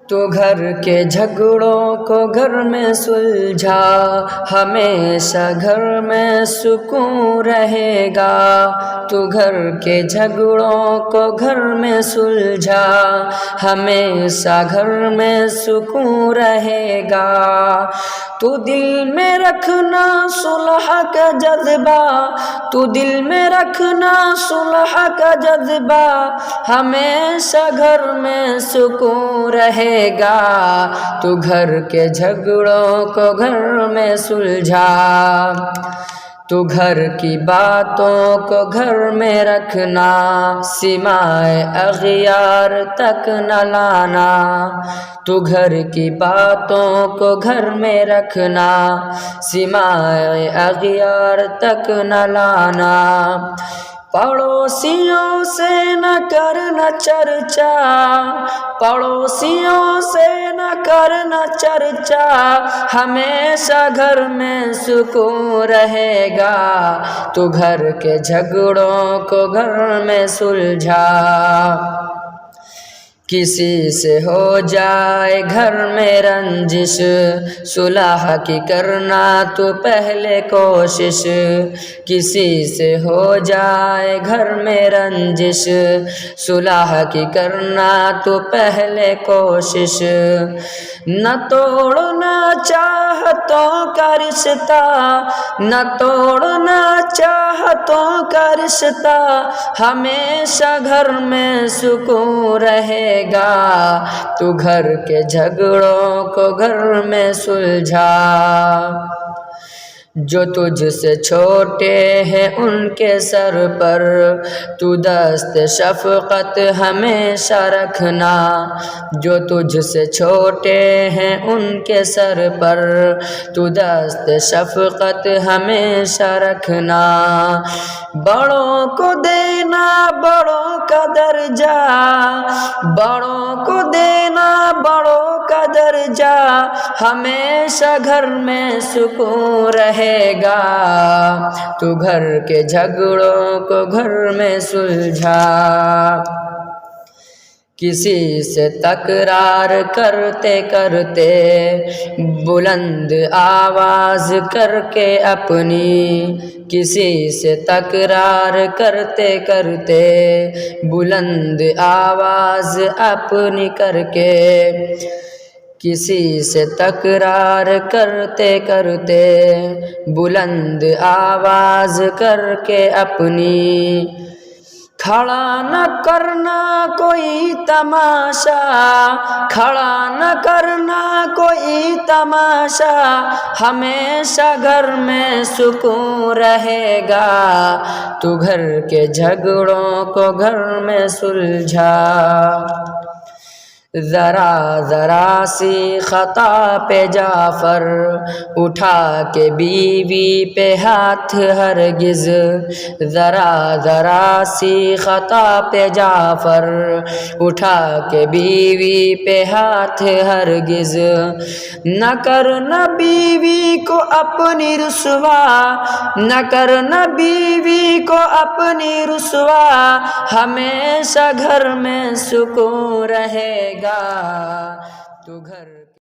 تو گھر کے جھگڑوں کو گھر میں سلجھا، ہمیشہ گھر میں سکون رہے گا۔ تو گھر کے جھگڑوں کو گھر میں سلجھا، ہمیشہ گھر میں سکون رہے گا۔ تو دل میں رکھنا صلح کا جذبہ، تو دل میں رکھنا صلح کا جذبہ، ہمیشہ گھر میں سکون رہے گا۔ تو گھر کے جھگڑوں کو گھر میں سلجھا، تو گھر کی باتوں کو گھر میں رکھنا، سماع اغیار تک نہ لانا۔ تو گھر کی باتوں کو گھر میں رکھنا، سماع اغیار تک نہ لانا۔ پڑوسیوں سے نہ کرنا چرچا، پڑوسیوں سے نہ کرنا چرچا، ہمیشہ گھر میں سکون رہے گا۔ تو گھر کے جھگڑوں کو گھر میں سلجھا، کسی سے ہو جائے گھر میں رنجش، صلح کی کرنا تو پہلے کوشش۔ کسی سے ہو جائے گھر میں رنجش، صلح کی کرنا تو پہلے کوشش۔ نہ توڑنا چاہتوں کا رشتہ، نہ توڑنا چاہتوں کا رشتہ، ہمیشہ گھر میں سکون رہے گا۔ تو گھر کے جھگڑوں کو گھر میں سلجھا، جو تجھ سے چھوٹے ہیں ان کے سر پر تو دست شفقت ہمیشہ رکھنا۔ جو تجھ سے چھوٹے ہیں ان کے سر پر تو دست شفقت ہمیشہ رکھنا۔ بڑوں کو دینا بڑوں کا درجہ، بڑوں کو دینا بڑوں کا درجہ، ہمیشہ گھر میں سکون رہے گا۔ تو گھر کے جھگڑوں کو گھر میں سلجھا، کسی سے تکرار کرتے کرتے بلند آواز کر کے اپنی، کسی سے تکرار کرتے کرتے بلند آواز اپنی کر کے، کسی سے تکرار کرتے کرتے بلند آواز کر کے اپنی، کھڑا نہ کرنا کوئی تماشا، کھڑا نہ کرنا کوئی تماشا، ہمیشہ گھر میں سکون رہے گا۔ تو گھر کے جھگڑوں کو گھر میں سلجھا، ذرا ذرا سی خطا پہ جعفر اٹھا کے بیوی پہ ہاتھ ہرگز، ذرا ذرا سی خطا پہ جعفر اٹھا کے بیوی پہ ہاتھ ہرگز، نہ کرنا بیوی کو اپنی رسوا، نہ کرنا بیوی کو اپنی رسوا، ہمیشہ گھر میں سکون رہے گا۔ تو گھر